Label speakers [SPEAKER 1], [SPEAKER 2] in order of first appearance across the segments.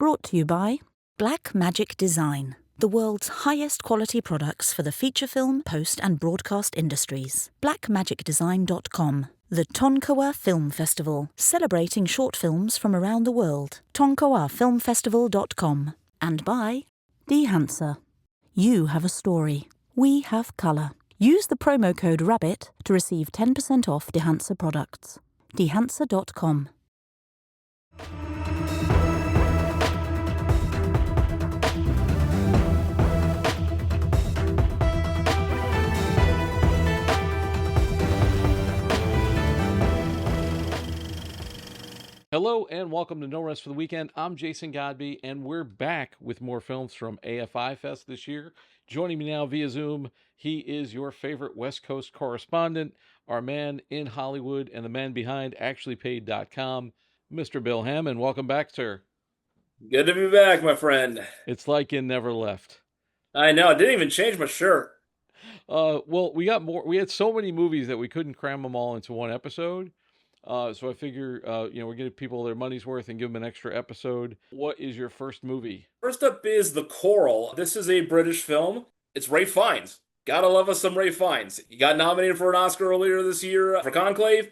[SPEAKER 1] Brought to you by BlackMagic Design, the world's highest quality products for the feature film, post and broadcast industries. BlackMagicDesign.com. The Tonkawa Film Festival, celebrating short films from around the world. Tonkawafilmfestival.com. And by Dehancer. You have a story. We have colour. Use the promo code RABBIT to receive 10% off Dehancer products. Dehancer.com.
[SPEAKER 2] Hello and welcome to No Rest for the Weekend. I'm Jason Godbey, and we're back with more films from AFI Fest this year. Joining me now via Zoom, he is your favorite West Coast correspondent, our man in Hollywood and the man behind ActuallyPaid.com, Mr. Bill Hammon. Welcome back, sir.
[SPEAKER 3] Good to be back, my friend.
[SPEAKER 2] It's like you never left.
[SPEAKER 3] I know, I didn't even change my shirt.
[SPEAKER 2] Well, we had so many movies that we couldn't cram them all into one episode. So I figure, we're giving people their money's worth and give them an extra episode. What is your first movie?
[SPEAKER 3] First up is The Choral. This is a British film. It's Ralph Fiennes. Gotta love us some Ralph Fiennes. He got nominated for an Oscar earlier this year for Conclave.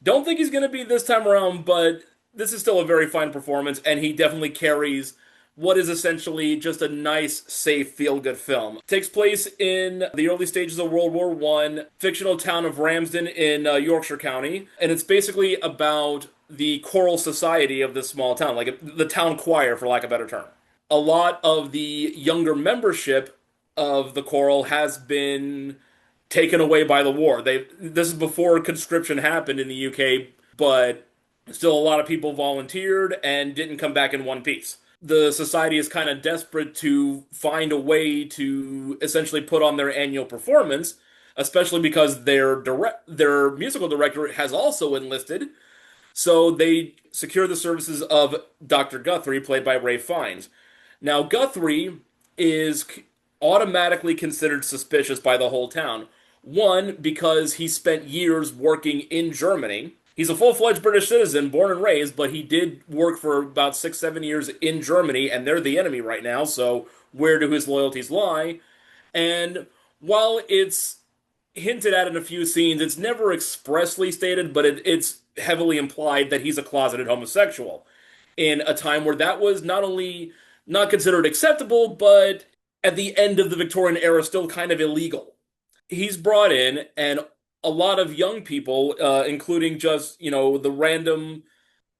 [SPEAKER 3] Don't think he's gonna be this time around, but this is still a very fine performance, and he definitely carries what is essentially just a nice, safe, feel-good film. It takes place in the early stages of World War I, fictional town of Ramsden in Yorkshire County, and it's basically about the choral society of this small town, like the town choir, for lack of a better term. A lot of the younger membership of the choral has been taken away by the war. This is before conscription happened in the UK, but still a lot of people volunteered and didn't come back in one piece. The society is kind of desperate to find a way to essentially put on their annual performance, especially because their musical director has also enlisted. So they secure the services of Dr. Guthrie, played by Ralph Fiennes. Now, Guthrie is automatically considered suspicious by the whole town. One, because he spent years working in Germany. He's a full-fledged British citizen, born and raised, but he did work for about 6-7 years in Germany, and they're the enemy right now, so where do his loyalties lie? And while it's hinted at in a few scenes, it's never expressly stated, but it's heavily implied that he's a closeted homosexual in a time where that was not only not considered acceptable, but at the end of the Victorian era, still kind of illegal. He's brought in, and a lot of young people, including just, the random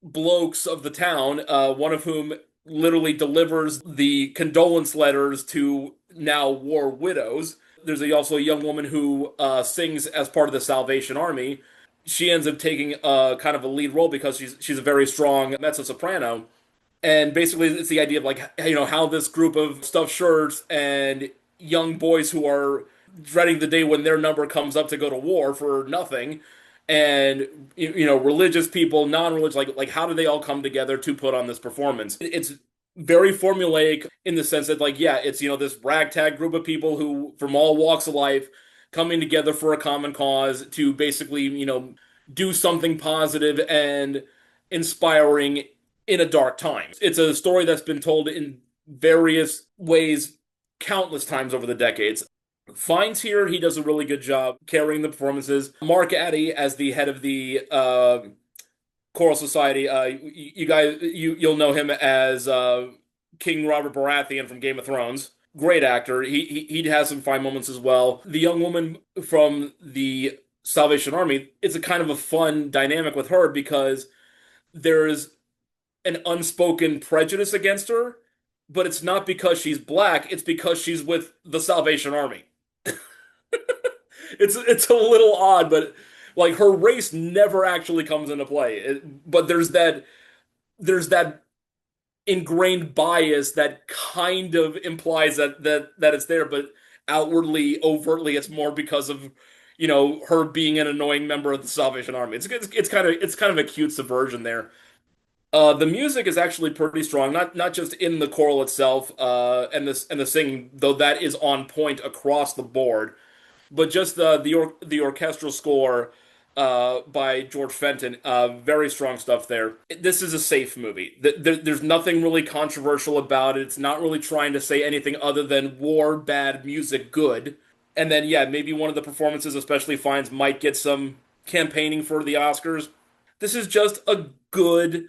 [SPEAKER 3] blokes of the town, one of whom literally delivers the condolence letters to now war widows. There's also a young woman who sings as part of the Salvation Army. She ends up taking kind of a lead role because she's a very strong mezzo-soprano. And basically it's the idea of how this group of stuffed shirts and young boys who are dreading the day when their number comes up to go to war for nothing, and religious people, non-religious, like how do they all come together to put on this performance? It's very formulaic in the sense that it's this ragtag group of people who from all walks of life coming together for a common cause to basically do something positive and inspiring in a dark time. It's a story that's been told in various ways countless times over the decades. Fiennes here, he does a really good job carrying the performances. Mark Addy as the head of the Choral Society, you'll know him as King Robert Baratheon from Game of Thrones. Great actor. He has some fine moments as well. The young woman from the Salvation Army, it's a kind of a fun dynamic with her because there's an unspoken prejudice against her, but it's not because she's black, it's because she's with the Salvation Army. It's a little odd, but her race never actually comes into play. But there's that ingrained bias that kind of implies that it's there, but outwardly, overtly, it's more because of her being an annoying member of the Salvation Army. It's kind of a cute subversion there. The music is actually pretty strong, not just in the choral itself, and the singing, though that is on point across the board, but just the orchestral score by George Fenton. Very strong stuff there. This is a safe movie. There's nothing really controversial about it. It's not really trying to say anything other than war, bad, music, good. And then, yeah, maybe one of the performances, especially Fiennes, might get some campaigning for the Oscars. This is just a good,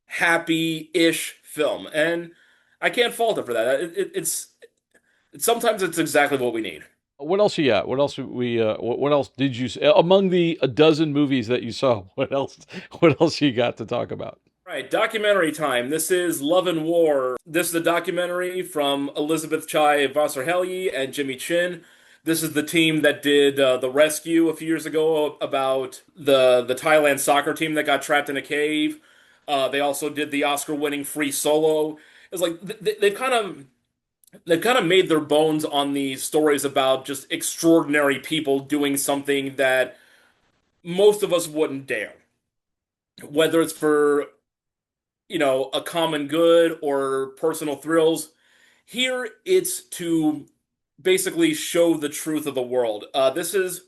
[SPEAKER 3] happy-ish film, and I can't fault it for that. Sometimes it's exactly what we need.
[SPEAKER 2] What else you got? What else we? What else did you among the a dozen movies that you saw? What else? What else you got to talk about?
[SPEAKER 3] Right, documentary time. This is Love and War. This is a documentary from Elizabeth Chai Vasarhelyi and Jimmy Chin. This is the team that did The Rescue a few years ago about the Thailand soccer team that got trapped in a cave. They also did the Oscar-winning Free Solo. It's like they've kind of made their bones on these stories about just extraordinary people doing something that most of us wouldn't dare. Whether it's for, a common good or personal thrills. Here it's to basically show the truth of the world. This is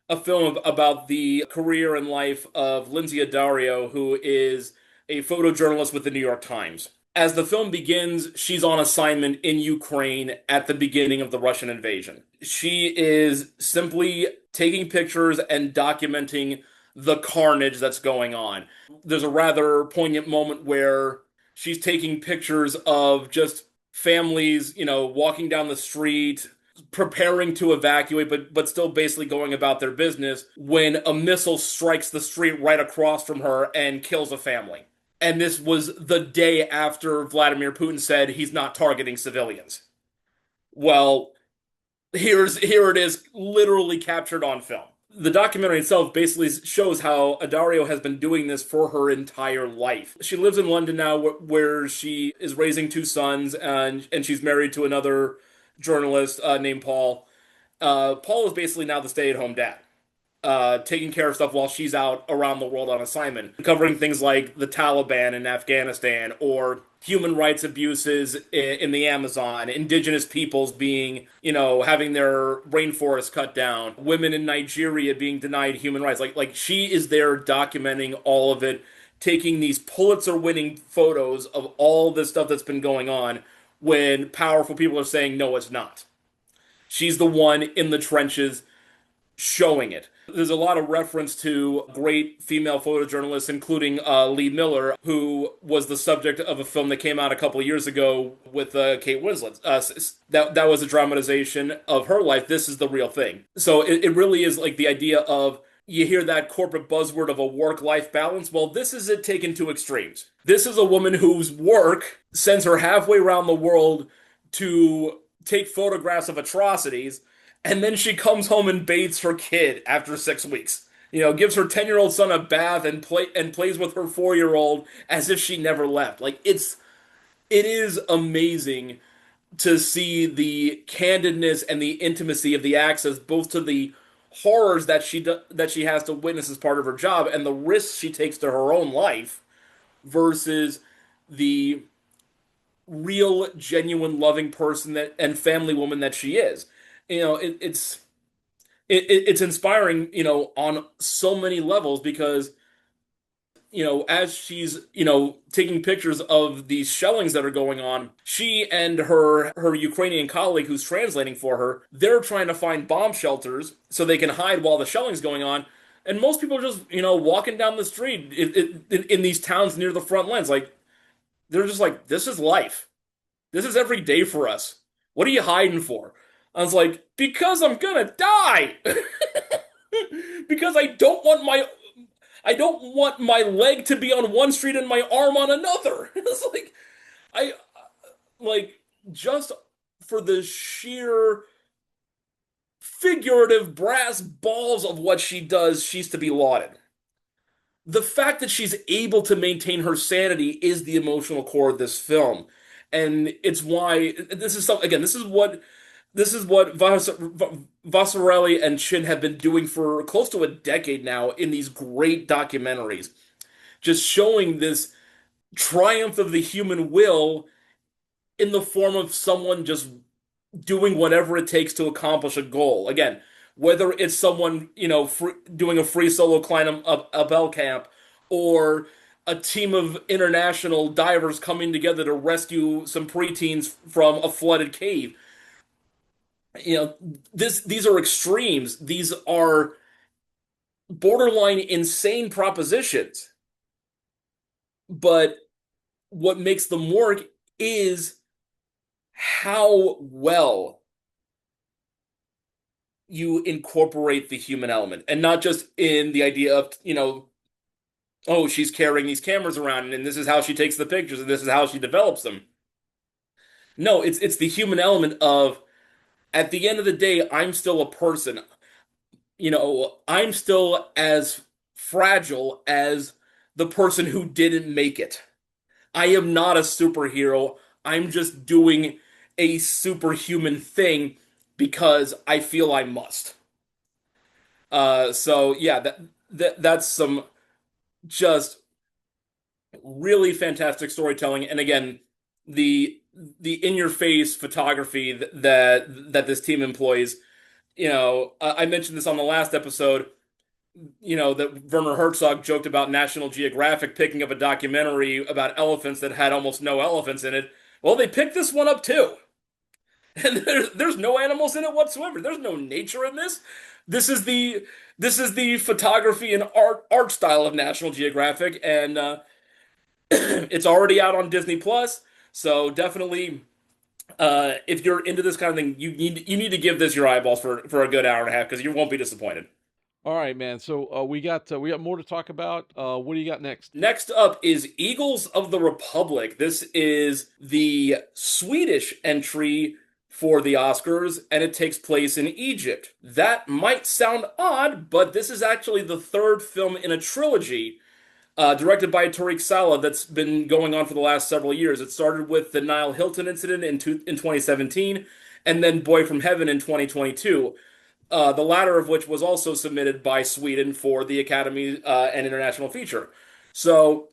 [SPEAKER 3] a film about the career and life of Lynsey Addario, who is a photojournalist with the New York Times. As the film begins, she's on assignment in Ukraine at the beginning of the Russian invasion. She is simply taking pictures and documenting the carnage that's going on. There's a rather poignant moment where she's taking pictures of just families, walking down the street, preparing to evacuate, but still basically going about their business when a missile strikes the street right across from her and kills a family. And this was the day after Vladimir Putin said he's not targeting civilians. Well, here it is, literally captured on film. The documentary itself basically shows how Addario has been doing this for her entire life. She lives in London now, where she is raising two sons, and she's married to another journalist named Paul. Paul is basically now the stay-at-home dad, taking care of stuff while she's out around the world on assignment, covering things like the Taliban in Afghanistan or human rights abuses in the Amazon, indigenous peoples being, having their rainforests cut down, women in Nigeria being denied human rights. Like she is there documenting all of it, taking these Pulitzer-winning photos of all this stuff that's been going on when powerful people are saying, no, it's not. She's the one in the trenches showing it. There's a lot of reference to great female photojournalists, including Lee Miller, who was the subject of a film that came out a couple of years ago with Kate Winslet. That was a dramatization of her life. This is the real thing. So it really is like the idea of, you hear that corporate buzzword of a work-life balance. Well, this is it taken to extremes. This is a woman whose work sends her halfway around the world to take photographs of atrocities, and then she comes home and bathes her kid after 6 weeks. Gives her 10-year-old son a bath and plays with her 4-year-old as if she never left. Like it is amazing to see the candidness and the intimacy of the access both to the horrors that she has to witness as part of her job and the risks she takes to her own life versus the real, genuine, loving person and family woman that she is. It's inspiring, on so many levels because, as she's, taking pictures of these shellings that are going on, she and her Ukrainian colleague who's translating for her, they're trying to find bomb shelters so they can hide while the shelling's going on. And most people are just, walking down the street in these towns near the front lines. Like, they're just like, this is life. This is every day for us. What are you hiding for? I was like, because I'm gonna die. Because I don't want my leg to be on one street and my arm on another. It's like I like just for the sheer figurative brass balls of what she does, she's to be lauded. The fact that she's able to maintain her sanity is the emotional core of this film. And it's why this is what Vasarhelyi and Chin have been doing for close to a decade now in these great documentaries. Just showing this triumph of the human will in the form of someone just doing whatever it takes to accomplish a goal. Again, whether it's someone, doing a free solo climb up a bell camp, or a team of international divers coming together to rescue some preteens from a flooded cave. You know, these are extremes. These are borderline insane propositions. But what makes them work is how well you incorporate the human element, and not just in the idea of, oh, she's carrying these cameras around and this is how she takes the pictures and this is how she develops them. No, it's the human element of, at the end of the day, I'm still a person. I'm still as fragile as the person who didn't make it. I am not a superhero. I'm just doing a superhuman thing because I feel I must. So yeah, that's some just really fantastic storytelling, and again, the in-your-face photography that this team employs. I mentioned this on the last episode. That Werner Herzog joked about National Geographic picking up a documentary about elephants that had almost no elephants in it. Well, they picked this one up too. And there's no animals in it whatsoever. There's no nature in this. This is the photography and art style of National Geographic, and it's already out on Disney Plus. So definitely, if you're into this kind of thing, you need to give this your eyeballs for a good hour and a half, because you won't be disappointed.
[SPEAKER 2] All right, man. So we got more to talk about. What do you got next?
[SPEAKER 3] Next up is Eagles of the Republic. This is the Swedish entry for the Oscars, and it takes place in Egypt. That might sound odd, but this is actually the third film in a trilogy, directed by Tariq Saleh, that's been going on for the last several years. It started with the Niall Hilton incident in 2017, and then Boy from Heaven in 2022. The latter of which was also submitted by Sweden for the Academy and International Feature. So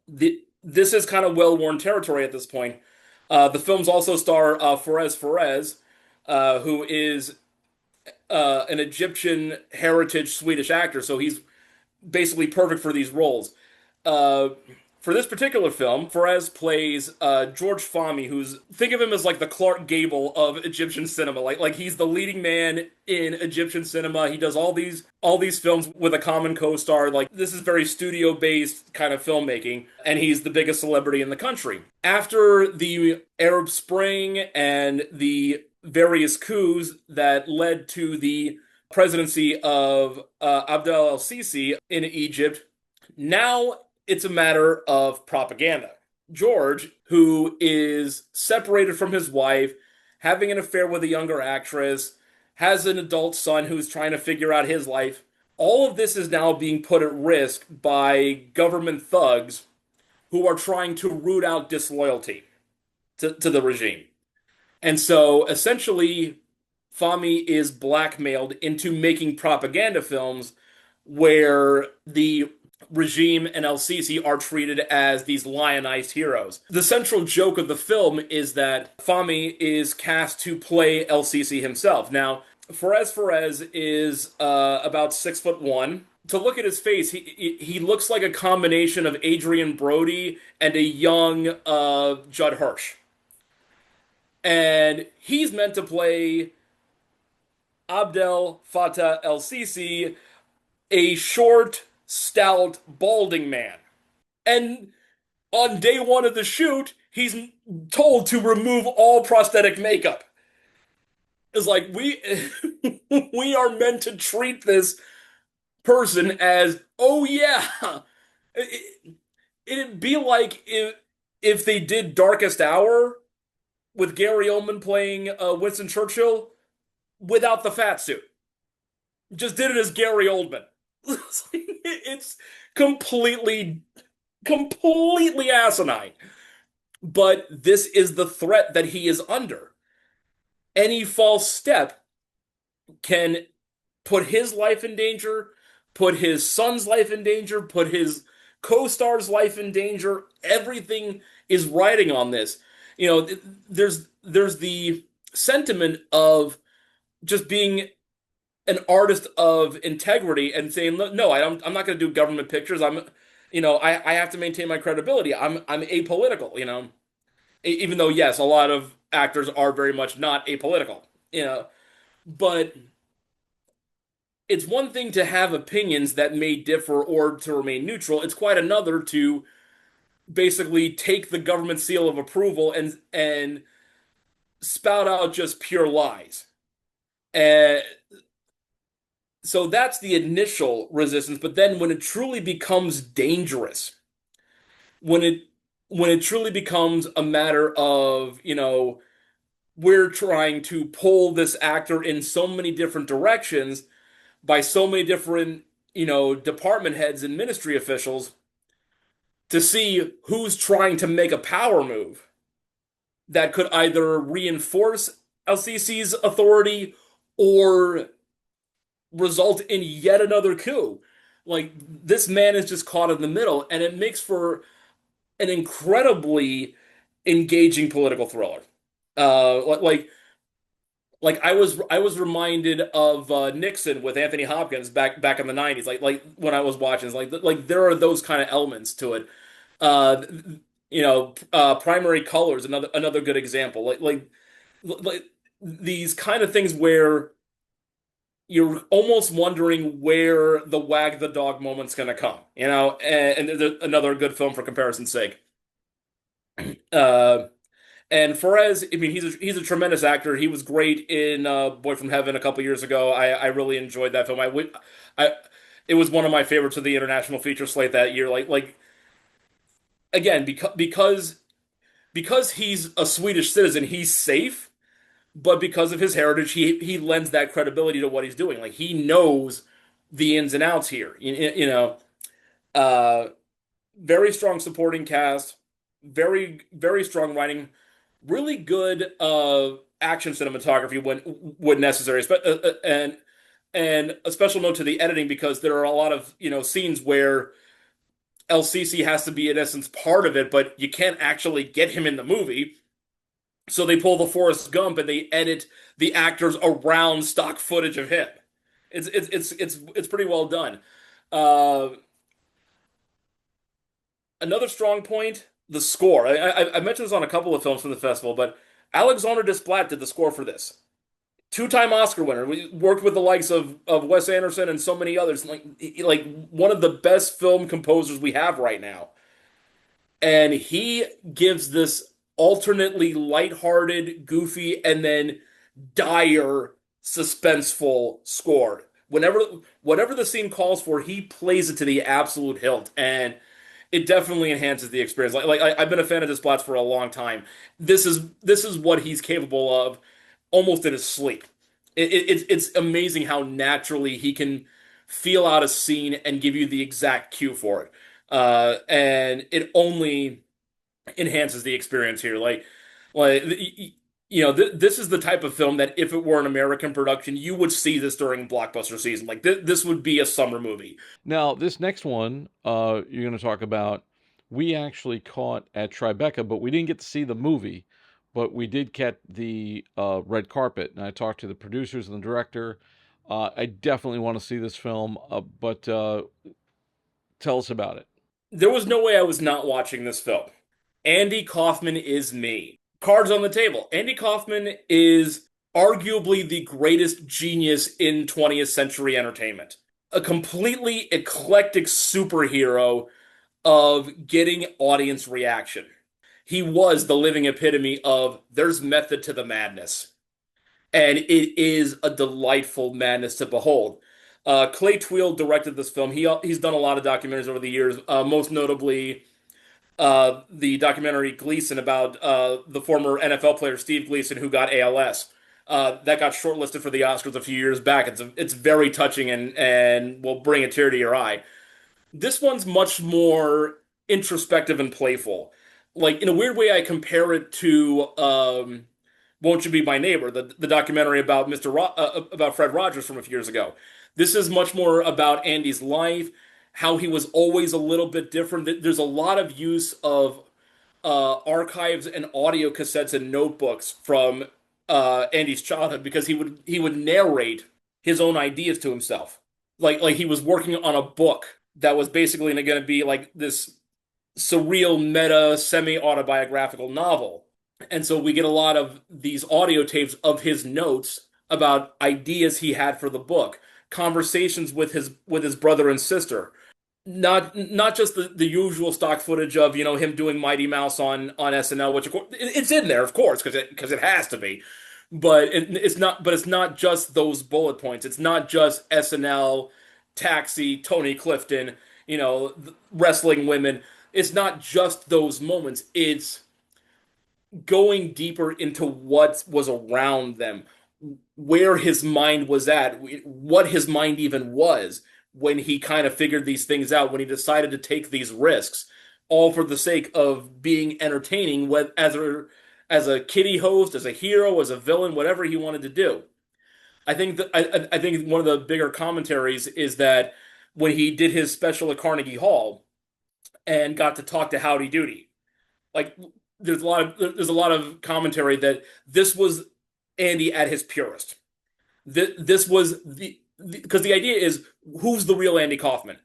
[SPEAKER 3] this is kind of well-worn territory at this point. The films also star Fares, who is an Egyptian heritage Swedish actor, so he's basically perfect for these roles. Uh, for this particular film, Fares plays George Fahmy, who's, think of him as like the Clark Gable of Egyptian cinema. Like he's the leading man in Egyptian cinema. He does all these films with a common co-star. Like, this is very studio-based kind of filmmaking, and he's the biggest celebrity in the country. After the Arab Spring and the various coups that led to the presidency of Abdel el-Sisi in Egypt, now it's a matter of propaganda. George, who is separated from his wife, having an affair with a younger actress, has an adult son who's trying to figure out his life. All of this is now being put at risk by government thugs who are trying to root out disloyalty to the regime. And so essentially, Fahmy is blackmailed into making propaganda films where the regime and El-Sisi are treated as these lionized heroes. The central joke of the film is that Fahmy is cast to play El-Sisi himself. Now, Fares is about 6'1". To look at his face, he looks like a combination of Adrian Brody and a young Judd Hirsch. And he's meant to play Abdel Fattah el-Sisi, a short, stout, balding man. And on day one of the shoot, he's told to remove all prosthetic makeup. It's like, we are meant to treat this person as, oh yeah. It'd be like if they did Darkest Hour with Gary Oldman playing Winston Churchill without the fat suit. Just did it as Gary Oldman. It's completely asinine. But this is the threat that he is under. Any false step can put his life in danger, put his son's life in danger, put his co-star's life in danger. Everything is riding on this. There's the sentiment of just being an artist of integrity and saying, no, I'm not going to do government pictures. I have to maintain my credibility. I'm apolitical, even though, yes, a lot of actors are very much not apolitical, but it's one thing to have opinions that may differ or to remain neutral. It's quite another to basically take the government seal of approval and spout out just pure lies. And so that's the initial resistance, but then when it truly becomes dangerous, when it when it truly becomes a matter of, we're trying to pull this actor in so many different directions by so many different, department heads and ministry officials to see who's trying to make a power move that could either reinforce LCC's authority or result in yet another coup. Like, this man is just caught in the middle, and it makes for an incredibly engaging political thriller. I was reminded of Nixon with Anthony Hopkins back in the 90s. Like when I was watching, it's like there are those kind of elements to it. Uh, Primary Colors, another good example. Like these kind of things where you're almost wondering where the wag the dog moment's going to come, and there's another good film for comparison's sake. Uh, and Perez, I mean, he's a tremendous actor. He was great in Boy from Heaven a couple years ago. I really enjoyed that film. I it was one of my favorites of the international feature slate that year. Like again, because he's a Swedish citizen, he's safe. But because of his heritage, he lends that credibility to what he's doing. Like, he knows the ins and outs here. Uh, Very strong supporting cast, very very strong writing, really good action cinematography when necessary. And a special note to the editing, because there are a lot of scenes where LCC has to be in essence part of it, but you can't actually get him in the movie. So they pull the Forrest Gump and they edit the actors around stock footage of him. It's pretty well done. Uh, Another strong point, the score. I mentioned this on a couple of films from the festival, but Alexander Desplat did the score for this. Two-time Oscar winner. We worked with the likes of Wes Anderson and so many others. Like one of the best film composers we have right now. And he gives this alternately lighthearted, goofy, and then dire, suspenseful score. Whatever the scene calls for, he plays it to the absolute hilt, and it definitely enhances the experience. I've been a fan of Desplat's for a long time. This is what he's capable of, almost in his sleep. It's amazing how naturally he can feel out a scene and give you the exact cue for it. And it only enhances the experience here. This is the type of film that if it were an American production, you would see this during blockbuster season. Like, this would be a summer movie.
[SPEAKER 2] Now, this next one you're going to talk about, we actually caught at Tribeca, but we didn't get to see the movie, but we did get the red carpet. And I talked to the producers and the director. I definitely want to see this film, but tell us about it.
[SPEAKER 3] There was no way I was not watching this film. Andy Kaufman Is Me. Cards on the table. Andy Kaufman is arguably the greatest genius in 20th century entertainment. A completely eclectic superhero of getting audience reaction. He was the living epitome of there's method to the madness. And it is a delightful madness to behold. Clay Tweel directed this film. He's done a lot of documentaries over the years, most notably the documentary Gleason about the former NFL player Steve Gleason, who got ALS. That got shortlisted for the Oscars a few years back. It's very touching and will bring a tear to your eye. This one's much more introspective and playful. Like, in a weird way, I compare it to "Won't You Be My Neighbor," the documentary about about Fred Rogers from a few years ago. This is much more about Andy's life, how he was always a little bit different. There's a lot of use of archives and audio cassettes and notebooks from Andy's childhood, because he would narrate his own ideas to himself. Like he was working on a book that was basically going to be like this surreal meta semi-autobiographical novel. And so we get a lot of these audio tapes of his notes about ideas he had for the book, conversations with his brother and sister. Not just the usual stock footage of, him doing Mighty Mouse on SNL, which of course it's in there, of course, because it has to be. It's not just those bullet points. It's not just SNL, Taxi, Tony Clifton, wrestling women. It's not just those moments. It's going deeper into what was around them, where his mind was at, what his mind even was when he kind of figured these things out, when he decided to take these risks, all for the sake of being entertaining, as a kiddie host, as a hero, as a villain, whatever he wanted to do. I think one of the bigger commentaries is that when he did his special at Carnegie Hall and got to talk to Howdy Doody, like there's a lot of commentary that this was Andy at his purest. This was because the idea is, who's the real Andy Kaufman?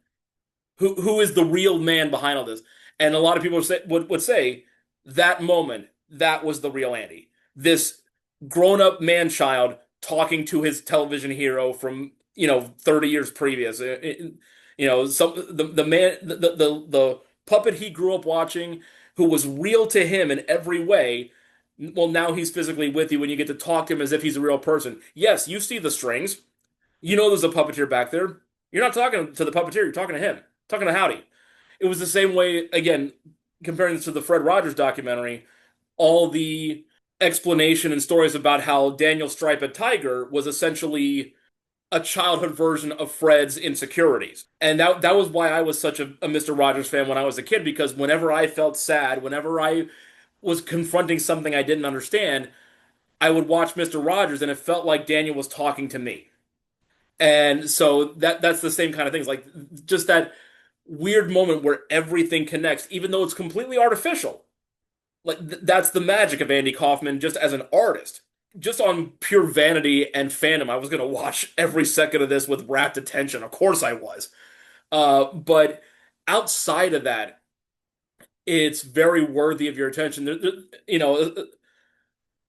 [SPEAKER 3] Who is the real man behind all this? And a lot of people would say that moment, that was the real Andy. This grown-up man-child talking to his television hero from 30 years previous. The man, the puppet he grew up watching, who was real to him in every way. Well, now he's physically with you, and you get to talk to him as if he's a real person. Yes, you see the strings. You know there's a puppeteer back there. You're not talking to the puppeteer, you're talking to him. Talking to Howdy. It was the same way, again, comparing this to the Fred Rogers documentary, all the explanation and stories about how Daniel Stripe at Tiger was essentially a childhood version of Fred's insecurities. And that was why I was such a Mr. Rogers fan when I was a kid, because whenever I felt sad, whenever I was confronting something I didn't understand, I would watch Mr. Rogers and it felt like Daniel was talking to me. And so that's the same kind of things, like just that weird moment where everything connects, even though it's completely artificial. Like that's the magic of Andy Kaufman just as an artist. Just on pure vanity and fandom, I was going to watch every second of this with rapt attention. Of course I was. But outside of that, it's very worthy of your attention.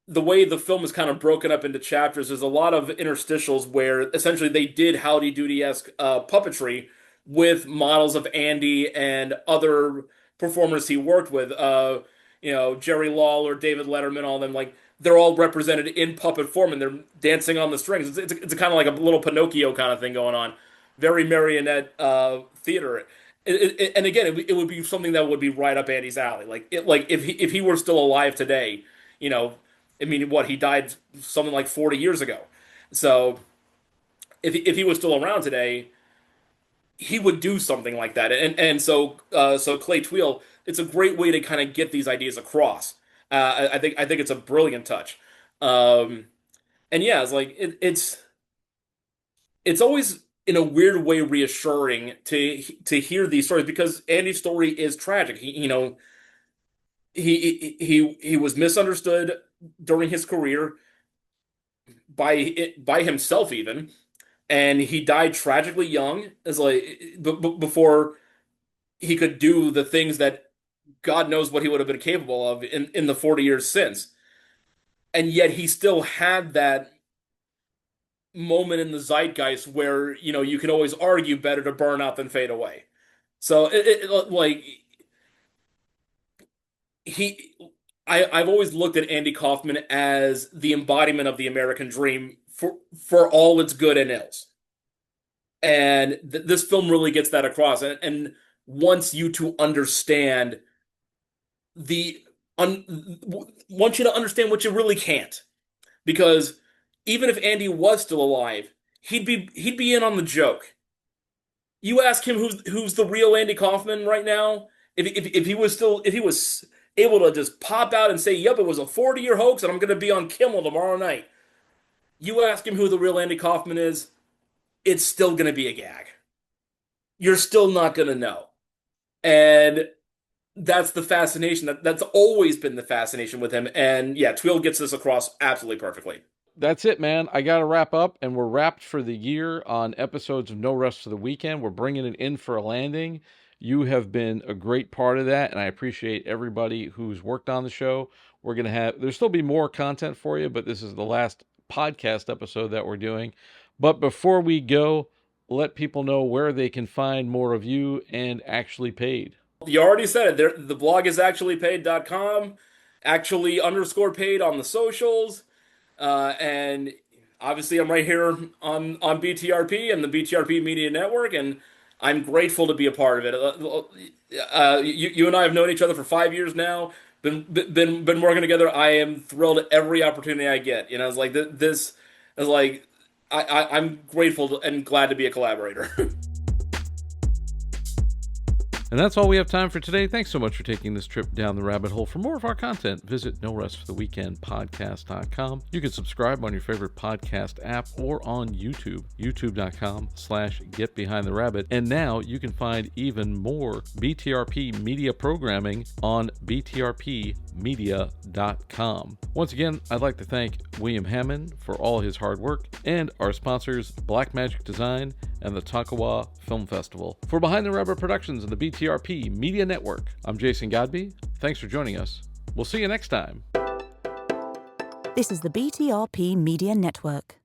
[SPEAKER 3] The way the film is kind of broken up into chapters, there's a lot of interstitials where essentially they did Howdy Doody-esque puppetry with models of Andy and other performers he worked with. Jerry Lawler, David Letterman, all of them, like they're all represented in puppet form and they're dancing on the strings. It's a kind of like a little Pinocchio kind of thing going on. Very marionette theater. And again, it would be something that would be right up Andy's alley. Like if he were still alive today, I mean, what, he died something like 40 years ago. So if he was still around today, he would do something like that. So Clay Tweel, it's a great way to kind of get these ideas across. I think it's a brilliant touch. And yeah, it's like it's always in a weird way reassuring to hear these stories, because Andy's story is tragic. He was misunderstood during his career by himself even, and he died tragically young, as before he could do the things that God knows what he would have been capable of in the 40 years since. And yet he still had that moment in the zeitgeist where, you can always argue better to burn out than fade away. So like I've always looked at Andy Kaufman as the embodiment of the American dream for all its good and ills. And this film really gets that across, and wants you to understand wants you to understand what you really can't. Because even if Andy was still alive, he'd be in on the joke. You ask him who's the real Andy Kaufman right now, if he was able to just pop out and say, "Yep, it was a 40-year hoax, and I'm going to be on Kimmel tomorrow night." You ask him who the real Andy Kaufman is, it's still going to be a gag. You're still not going to know. And that's the fascination. That's always been the fascination with him. And yeah, Tweel gets this across absolutely perfectly.
[SPEAKER 2] that's it, man. I got to wrap up, and we're wrapped for the year on episodes of No Rest for the Weekend. We're bringing it in for a landing. You have been a great part of that, and I appreciate everybody who's worked on the show. There'll still be more content for you, but this is the last podcast episode that we're doing. But before we go, let people know where they can find more of you and Actually Paid.
[SPEAKER 3] You already said it. The blog is actuallypaid.com, actually_paid on the socials. And obviously, I'm right here on BTRP and the BTRP Media Network, and I'm grateful to be a part of it. You and I have known each other for 5 years now. Been working together. I am thrilled at every opportunity I get. It's like this is like I'm grateful and glad to be a collaborator.
[SPEAKER 2] And that's all we have time for today. Thanks so much for taking this trip down the rabbit hole. For more of our content, visit norestfortheweekendpodcast.com. You can subscribe on your favorite podcast app or on YouTube, youtube.com/getbehindtherabbit. And now you can find even more BTRP media programming on btrpmedia.com. Once again, I'd like to thank William Hammon for all his hard work and our sponsors, BlackMagic Design and the Tonkawa Film Festival. For Behind the Rabbit Productions and the BTRP Media Network, I'm Jason Godbey. Thanks for joining us. We'll see you next time.
[SPEAKER 1] This is the BTRP Media Network.